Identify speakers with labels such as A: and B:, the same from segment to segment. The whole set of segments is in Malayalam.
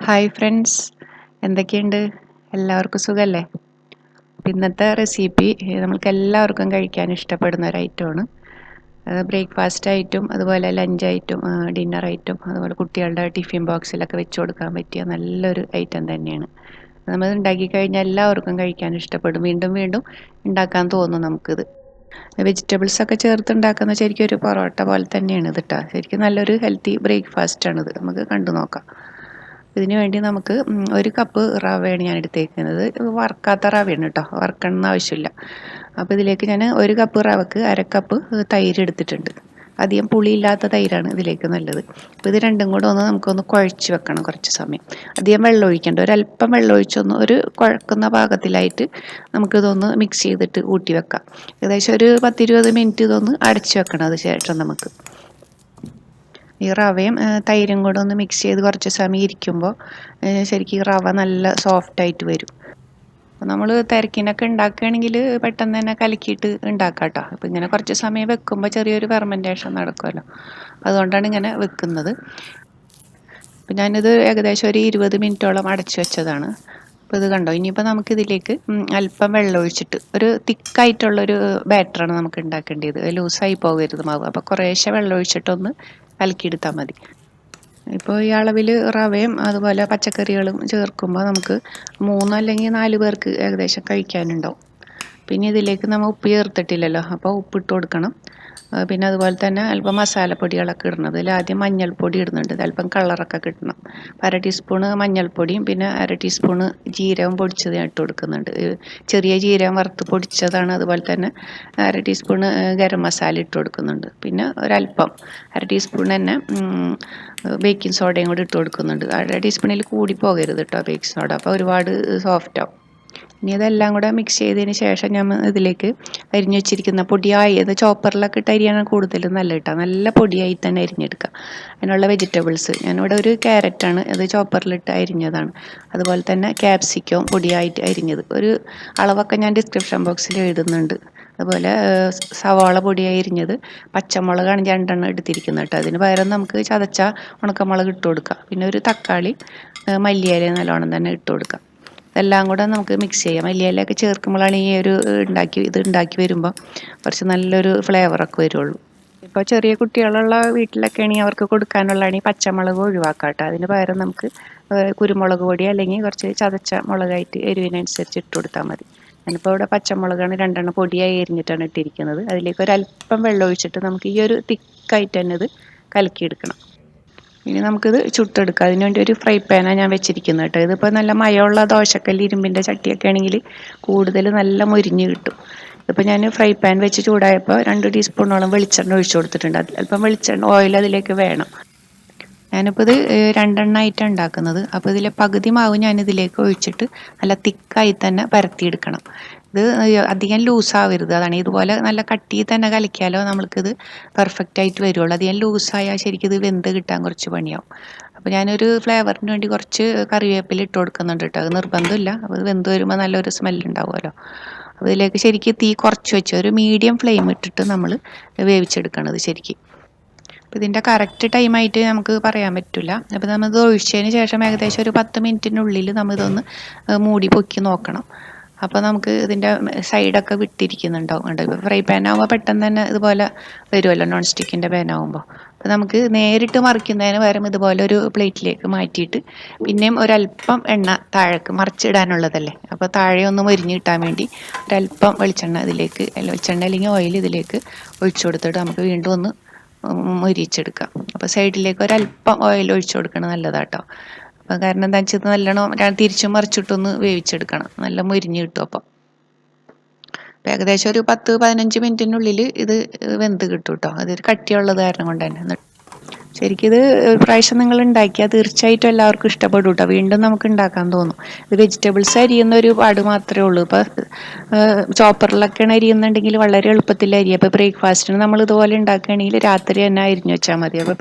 A: ഹായ് ഫ്രണ്ട്സ്, എന്തൊക്കെയുണ്ട്? എല്ലാവർക്കും സുഖമല്ലേ? ഇന്നത്തെ റെസിപ്പി നമുക്ക് എല്ലാവർക്കും കഴിക്കാൻ ഇഷ്ടപ്പെടുന്ന ഒരു ഐറ്റമാണ്. ബ്രേക്ക്ഫാസ്റ്റ് ആയിട്ടും അതുപോലെ ലഞ്ച് ആയിട്ടും ഡിന്നർ ആയിട്ടും അതുപോലെ കുട്ടികളുടെ ടിഫിൻ ബോക്സിലൊക്കെ വെച്ച് കൊടുക്കാൻ പറ്റിയ നല്ലൊരു ഐറ്റം തന്നെയാണ്. നമ്മൾ ഉണ്ടാക്കി കഴിഞ്ഞാൽ എല്ലാവർക്കും കഴിക്കാൻ ഇഷ്ടപ്പെടും. വീണ്ടും വീണ്ടും ഉണ്ടാക്കാൻ തോന്നും നമുക്കിത്. വെജിറ്റബിൾസ് ഒക്കെ ചേർത്ത് ഉണ്ടാക്കുന്ന ശരിക്കും ഒരു പൊറോട്ട പോലെ തന്നെയാണ് ഇത് കേട്ടോ. ശരിക്കും നല്ലൊരു ഹെൽത്തി ബ്രേക്ക്ഫാസ്റ്റാണിത്. നമുക്ക് കണ്ടു നോക്കാം. ഇതിന് വേണ്ടി നമുക്ക് 1 കപ്പ് റവയാണ് ഞാൻ എടുത്തേക്കുന്നത്. വറുക്കാത്ത റവയാണ് കേട്ടോ, വറുക്കണമെന്ന് ആവശ്യമില്ല. അപ്പോൾ ഇതിലേക്ക് ഞാൻ 1 കപ്പ് റവക്ക് 1/2 കപ്പ് തൈര് എടുത്തിട്ടുണ്ട്. അധികം പുളിയില്ലാത്ത തൈരാണ് ഇതിലേക്ക് നല്ലത്. അപ്പോൾ ഇത് രണ്ടും കൂടെ നമുക്കൊന്ന് കുഴച്ച് വെക്കണം കുറച്ച് സമയം. അധികം വെള്ളം ഒഴിക്കേണ്ട, ഒരല്പം വെള്ളം ഒഴിച്ചൊന്ന് ഒരു കുഴക്കുന്ന പാകത്തിലായിട്ട് നമുക്കിതൊന്ന് മിക്സ് ചെയ്തിട്ട് ഊറ്റി വെക്കാം. ഏകദേശം ഒരു 10-20 മിനിറ്റ് ഇതൊന്ന് അടച്ചു വെക്കണം. അത് ശേഷം നമുക്ക് ഈ റവയും തൈരും കൂടെ ഒന്ന് മിക്സ് ചെയ്ത് കുറച്ച് സമയം ഇരിക്കുമ്പോൾ ശരിക്കും ഈ റവ നല്ല സോഫ്റ്റായിട്ട് വരും. അപ്പോൾ നമ്മൾ തിരക്കിനൊക്കെ ഉണ്ടാക്കുകയാണെങ്കിൽ പെട്ടെന്ന് തന്നെ കലക്കിയിട്ട് ഉണ്ടാക്കാം കേട്ടോ. അപ്പോൾ ഇങ്ങനെ കുറച്ച് സമയം വെക്കുമ്പോൾ ചെറിയൊരു ഫെർമെൻറ്റേഷൻ നടക്കുമല്ലോ, അതുകൊണ്ടാണ് ഇങ്ങനെ വെക്കുന്നത്. അപ്പോൾ ഞാനിത് ഏകദേശം ഒരു 20 മിനിറ്റോളം അടച്ചു വെച്ചതാണ്. അപ്പോൾ ഇത് കണ്ടോ, ഇനിയിപ്പോൾ നമുക്കിതിലേക്ക് അല്പം വെള്ളം ഒഴിച്ചിട്ട് ഒരു തിക്കായിട്ടുള്ളൊരു ബാറ്ററാണ് നമുക്ക് ഉണ്ടാക്കേണ്ടത്. ലൂസായി പോകരുത് മാവ്. അപ്പോൾ കുറേശ്ശെ വെള്ളം ഒഴിച്ചിട്ടൊന്ന് കലക്കിയെടുത്താൽ മതി. ഇപ്പോൾ ഈ അളവിൽ റവയും അതുപോലെ പച്ചക്കറികളും ചേർക്കുമ്പോൾ നമുക്ക് 3 അല്ലെങ്കിൽ 4 പേർക്ക് ഏകദേശം കഴിക്കാനുണ്ടാവും. പിന്നെ ഇതിലേക്ക് നമ്മൾ ഉപ്പ് ചേർത്തിട്ടില്ലല്ലോ, അപ്പോൾ ഉപ്പിട്ട് കൊടുക്കണം. പിന്നെ അതുപോലെ തന്നെ അല്പം മസാലപ്പൊടികളൊക്കെ ഇടുന്നത്. ഇതിൽ ആദ്യം മഞ്ഞൾപ്പൊടി ഇടുന്നുണ്ട്, അല്പം കളറൊക്കെ കിട്ടണം. 1/2 ടീസ്പൂണ് മഞ്ഞൾപ്പൊടിയും പിന്നെ 1/2 ടീസ്പൂണ് ജീരകം പൊടിച്ചത് ഇട്ട് കൊടുക്കുന്നുണ്ട്. ചെറിയ ജീരകം വറുത്ത് പൊടിച്ചതാണ്. അതുപോലെ തന്നെ 1/2 ടീസ്പൂണ് ഗരം മസാല ഇട്ട് കൊടുക്കുന്നുണ്ട്. പിന്നെ ഒരല്പം 1/2 ടീസ്പൂൺ തന്നെ ബേക്കിംഗ് സോഡയും കൂടി ഇട്ട് കൊടുക്കുന്നുണ്ട്. 1/2 ടീസ്പൂണിൽ കൂടി പോകരുത് കേട്ടോ ബേക്കിംഗ് സോഡ, അപ്പോൾ ഒരുപാട് സോഫ്റ്റ് ആവും. ഇനി ഇതെല്ലാം കൂടെ മിക്സ് ചെയ്തതിന് ശേഷം ഞാൻ ഇതിലേക്ക് അരിഞ്ഞു വെച്ചിരിക്കുന്ന പൊടിയായി, അത് ചോപ്പറിലൊക്കെ ഇട്ട് അരിയാണ് കൂടുതലും നല്ല കേട്ടോ. നല്ല പൊടിയായി തന്നെ അരിഞ്ഞെടുക്കുക. അതിനുള്ള വെജിറ്റബിൾസ് ഞാനിവിടെ ഒരു ക്യാരറ്റാണ്, അത് ചോപ്പറിലിട്ട് അരിഞ്ഞതാണ്. അതുപോലെ തന്നെ ക്യാപ്സിക്കം പൊടിയായിട്ട് അരിഞ്ഞത്, ഒരു അളവൊക്കെ ഞാൻ ഡിസ്ക്രിപ്ഷൻ ബോക്സിൽ എഴുതുന്നുണ്ട്. അതുപോലെ സവാള പൊടിയായി അരിഞ്ഞത്, പച്ചമുളകാണ് 2 എടുത്തിരിക്കുന്നത് കേട്ടോ. അതിന് പകരം നമുക്ക് ചതച്ച ഉണക്കമുളക് ഇട്ട് കൊടുക്കാം. പിന്നെ ഒരു തക്കാളി, മല്ലിയില നല്ലോണം തന്നെ ഇട്ട് കൊടുക്കാം. ഇതെല്ലാം കൂടെ നമുക്ക് മിക്സ് ചെയ്യാം. മല്ലിയിലയൊക്കെ ചേർക്കുമ്പോഴാണ് ഈ ഒരു ഉണ്ടാക്കി വരുമ്പോൾ കുറച്ച് നല്ലൊരു ഫ്ലേവറൊക്കെ വരുള്ളൂ. ഇപ്പോൾ ചെറിയ കുട്ടികളുള്ള വീട്ടിലൊക്കെ ആണെങ്കിൽ അവർക്ക് കൊടുക്കാനുള്ളതാണ് ഈ പച്ചമുളക് ഒഴിവാക്കാം കേട്ടോ. അതിന് പകരം നമുക്ക് കുരുമുളക് പൊടി അല്ലെങ്കിൽ കുറച്ച് ചതച്ച മുളകായിട്ട് എരിവിനനുസരിച്ച് ഇട്ട് കൊടുത്താൽ മതി. ഞാനിപ്പോൾ ഇവിടെ പച്ചമുളകാണ് 2 പൊടിയായി എരിഞ്ഞിട്ടാണ് ഇട്ടിരിക്കുന്നത്. അതിലേക്ക് ഒരല്പം വെള്ളം ഒഴിച്ചിട്ട് നമുക്ക് ഈ ഒരു തിക്കായിട്ട് തന്നെ ഇത് കലക്കിയെടുക്കണം. ഇനി നമുക്കിത് ചുട്ടെടുക്കാം. അതിനുവേണ്ടി ഒരു ഫ്രൈ പാനാണ് ഞാൻ വെച്ചിരിക്കുന്നത് കേട്ടോ. ഇതിപ്പോൾ നല്ല മയമുള്ള ദോശക്കല്ല് ഇരുമ്പിൻ്റെ ചട്ടിയൊക്കെ ആണെങ്കിൽ കൂടുതൽ നല്ല മൊരിഞ്ഞ് കിട്ടും. ഇപ്പോൾ ഞാൻ ഫ്രൈ പാൻ വെച്ച് ചൂടായപ്പോൾ 2 ടീസ്പൂണോളം വെളിച്ചെണ്ണ ഒഴിച്ചു കൊടുത്തിട്ടുണ്ട്. അല്പം ഓയിൽ അതിലേക്ക് വേണം. ഞാനിപ്പോൾ ഇത് 2 ആയിട്ടാണ് ഉണ്ടാക്കുന്നത്. അപ്പോൾ ഇതിലെ പകുതി മാവ് ഞാനിതിലേക്ക് ഒഴിച്ചിട്ട് നല്ല തിക്കായി തന്നെ പരത്തിയെടുക്കണം. ഇത് അധികം ലൂസാവരുത്, അതാണ്. ഇതുപോലെ നല്ല കട്ടിയിൽ തന്നെ കലക്കിയാലോ നമ്മൾക്കിത് പെർഫെക്റ്റ് ആയിട്ട് വരുള്ളൂ. അധികം ലൂസായാൽ ശരിക്കും ഇത് വെന്ത് കിട്ടാൻ കുറച്ച് പണിയാവും. അപ്പോൾ ഞാനൊരു ഫ്ലേവറിന് വേണ്ടി കുറച്ച് കറിവേപ്പില ഇട്ട് കൊടുക്കുന്നുണ്ട് കേട്ടോ. അത് നിർബന്ധമില്ല. അപ്പോൾ ഇത് വെന്ത് വരുമ്പോൾ നല്ലൊരു സ്മെല്ലുണ്ടാവുമല്ലോ. അപ്പോൾ ഇതിലേക്ക് ശരിക്കും തീ കുറച്ച് വെച്ച് ഒരു മീഡിയം ഫ്ലെയിം ഇട്ടിട്ട് നമ്മൾ വേവിച്ചെടുക്കണത് ശരിക്കും. അപ്പോൾ ഇതിൻ്റെ കറക്റ്റ് ടൈമായിട്ട് നമുക്ക് പറയാൻ പറ്റില്ല. അപ്പോൾ നമ്മളിത് ഒഴിച്ചതിന് ശേഷം ഏകദേശം ഒരു 10 മിനിറ്റിനുള്ളിൽ നമ്മളിതൊന്ന് മൂടി പൊക്കി നോക്കണം. അപ്പോൾ നമുക്ക് ഇതിൻ്റെ സൈഡൊക്കെ വിട്ടിരിക്കുന്നുണ്ടാവും കണ്ടോ. ഇപ്പോൾ ഫ്രൈ പാൻ ആകുമ്പോൾ പെട്ടെന്ന് തന്നെ ഇതുപോലെ വരുമല്ലോ, നോൺ സ്റ്റിക്കിൻ്റെ പാൻ ആകുമ്പോൾ. അപ്പോൾ നമുക്ക് നേരിട്ട് മറിക്കുന്നതിന് പകരം ഇതുപോലെ ഒരു പ്ലേറ്റിലേക്ക് മാറ്റിയിട്ട് പിന്നെയും ഒരല്പം എണ്ണ താഴേക്ക് മറിച്ചിടാനുള്ളതല്ലേ, അപ്പോൾ താഴെ ഒന്ന് മൊരിഞ്ഞ് കിട്ടാൻ വേണ്ടി ഒരല്പം വെളിച്ചെണ്ണ അല്ലെങ്കിൽ ഓയിൽ ഇതിലേക്ക് ഒഴിച്ചു കൊടുത്തിട്ട് നമുക്ക് വീണ്ടും ഒന്ന് മൊരിച്ചെടുക്കാം. അപ്പോൾ സൈഡിലേക്ക് ഒരല്പം ഓയിൽ ഒഴിച്ചു കൊടുക്കണം, നല്ലതാട്ടോ. അപ്പം കാരണം എന്താ വെച്ചാൽ നല്ലോണം തിരിച്ചും മറിച്ചിട്ടൊന്ന് വേവിച്ചെടുക്കണം, നല്ല മൊരിഞ്ഞ് കിട്ടും. അപ്പം ഏകദേശം ഒരു 10-15 മിനിറ്റിനുള്ളിൽ ഇത് വെന്ത് കിട്ടും കേട്ടോ. അതൊരു കട്ടിയുള്ളത് കാരണം കൊണ്ട് തന്നെ. ശരിക്കും ഇത് ഒരു പ്രാവശ്യം നിങ്ങൾ ഉണ്ടാക്കിയാൽ തീർച്ചയായിട്ടും എല്ലാവർക്കും ഇഷ്ടപ്പെടും കേട്ടോ. വീണ്ടും നമുക്ക് ഉണ്ടാക്കാൻ തോന്നും. ഇത് വെജിറ്റബിൾസ് അരിയുന്ന ഒരു പാട് മാത്രമേ ഉള്ളൂ. ഇപ്പോൾ ചോപ്പറിലൊക്കെയാണ് അരിയുന്നുണ്ടെങ്കിൽ വളരെ എളുപ്പത്തിൽ അരിയും. അപ്പോൾ ബ്രേക്ക്ഫാസ്റ്റിന് നമ്മൾ ഇതുപോലെ ഉണ്ടാക്കുകയാണെങ്കിൽ രാത്രി തന്നെ അരിഞ്ഞു വെച്ചാൽ മതി. അപ്പോൾ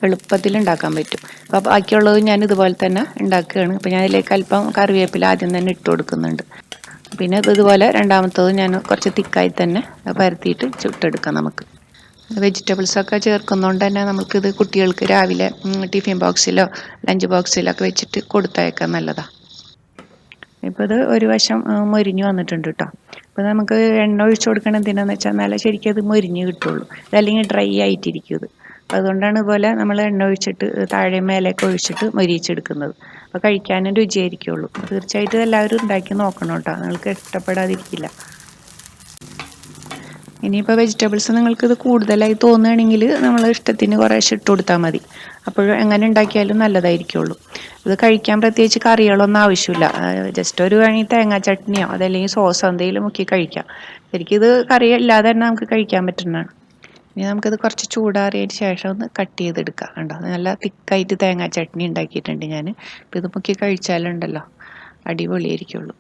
A: എളുപ്പത്തിൽ ഉണ്ടാക്കാൻ പറ്റും. അപ്പോൾ ബാക്കിയുള്ളത് ഞാൻ ഇതുപോലെ തന്നെ ഉണ്ടാക്കുകയാണ്. അപ്പോൾ ഞാൻ ഇതിലേക്ക് അല്പം കറിവേപ്പില ആദ്യം തന്നെ ഇട്ട് കൊടുക്കുന്നുണ്ട്. പിന്നെ ഇതുപോലെ രണ്ടാമത്തത് ഞാൻ കുറച്ച് തിക്കായി തന്നെ പരത്തിയിട്ട് ചുട്ടെടുക്കാം നമുക്ക്. വെജിറ്റബിൾസൊക്കെ ചേർക്കുന്നതുകൊണ്ട് തന്നെ നമുക്കിത് കുട്ടികൾക്ക് രാവിലെ ടിഫിൻ ബോക്സിലോ ലഞ്ച് ബോക്സിലൊക്കെ വെച്ചിട്ട് കൊടുത്തയക്കാൻ നല്ലതാണ്. ഇപ്പോൾ ഇത് ഒരു വശം മൊരിഞ്ഞ് വന്നിട്ടുണ്ട് കേട്ടോ. അപ്പോൾ നമുക്ക് എണ്ണ ഒഴിച്ച് കൊടുക്കണം എന്തിനാണെന്ന് വെച്ചാൽ എന്നാലേ ശരിക്കും അത് മൊരിഞ്ഞ് കിട്ടുള്ളൂ. അതല്ലെങ്കിൽ ഡ്രൈ ആയിട്ടിരിക്കും ഇത്. അപ്പോൾ അതുകൊണ്ടാണ് ഇതുപോലെ നമ്മൾ എണ്ണ ഒഴിച്ചിട്ട് താഴെ മേലേക്ക് ഒഴിച്ചിട്ട് മൊരിയിച്ചെടുക്കുന്നത്. അപ്പോൾ കഴിക്കാനും രുചിയായിരിക്കുള്ളൂ. തീർച്ചയായിട്ടും എല്ലാവരും ഉണ്ടാക്കി നോക്കണം കേട്ടോ, നിങ്ങൾക്ക് ഇഷ്ടപ്പെടാതിരിക്കില്ല. ഇനിയിപ്പോൾ വെജിറ്റബിൾസ് നിങ്ങൾക്കിത് കൂടുതലായി തോന്നുകയാണെങ്കിൽ നമ്മൾ ഇഷ്ടത്തിന് കുറേശ്ശെ ഇട്ട് കൊടുത്താൽ മതി. അപ്പോൾ എങ്ങനെ ഉണ്ടാക്കിയാലും നല്ലതായിരിക്കുള്ളൂ. ഇത് കഴിക്കാൻ പ്രത്യേകിച്ച് കറികളൊന്നും ആവശ്യമില്ല. ജസ്റ്റ് ഒരു വേണമെങ്കിൽ തേങ്ങാ ചട്നിയോ അതല്ലെങ്കിൽ സോസോ എന്തെങ്കിലും മുക്കി കഴിക്കാം. ശരിക്കും ഇത് കറി ഇല്ലാതെ തന്നെ നമുക്ക് കഴിക്കാൻ പറ്റുന്നതാണ്. ഇനി നമുക്കിത് കുറച്ച് ചൂടാറിയതിന് ശേഷം ഒന്ന് കട്ട് ചെയ്തെടുക്കാം. കണ്ടോ, നല്ല തിക്കായിട്ട് തേങ്ങാ ചട്നി ഉണ്ടാക്കിയിട്ടുണ്ട് ഞാൻ. ഇപ്പോൾ ഇത് മുക്കി കഴിച്ചാലുണ്ടല്ലോ അടിപൊളിയായിരിക്കുള്ളൂ.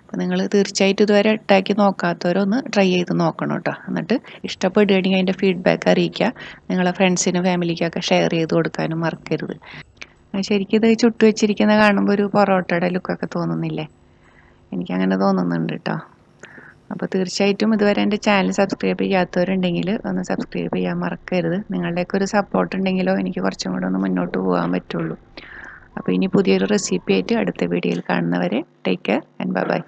A: അപ്പോൾ നിങ്ങൾ തീർച്ചയായിട്ടും ഇതുവരെ ഉണ്ടാക്കി നോക്കാത്തവരൊന്ന് ട്രൈ ചെയ്ത് നോക്കണം കേട്ടോ. എന്നിട്ട് ഇഷ്ടപ്പെടുകയാണെങ്കിൽ അതിൻ്റെ ഫീഡ്ബാക്ക് അറിയിക്കുക. നിങ്ങളെ ഫ്രണ്ട്സിനും ഫാമിലിക്കൊക്കെ ഷെയർ ചെയ്ത് കൊടുക്കാനും മറക്കരുത്. ശരിക്കും ഇത് ചുട്ടു വെച്ചിരിക്കുന്ന കാണുമ്പോൾ ഒരു പൊറോട്ടയുടെ ലുക്കൊക്കെ തോന്നുന്നില്ലേ? എനിക്കങ്ങനെ തോന്നുന്നുണ്ട് കേട്ടോ. അപ്പോൾ തീർച്ചയായിട്ടും ഇതുവരെ എൻ്റെ ചാനൽ സബ്സ്ക്രൈബ് ചെയ്യാത്തവരുണ്ടെങ്കിൽ ഒന്ന് സബ്സ്ക്രൈബ് ചെയ്യാൻ മറക്കരുത്. നിങ്ങളുടെയൊക്കെ ഒരു സപ്പോർട്ട് ഉണ്ടെങ്കിലോ എനിക്ക് കുറച്ചും കൂടെ ഒന്ന് മുന്നോട്ട് പോകാൻ പറ്റുള്ളൂ. അപ്പോൾ ഇനി പുതിയൊരു റെസിപ്പി ആയിട്ട് അടുത്ത വീഡിയോയിൽ കാണുന്നവരെ take care and bye bye.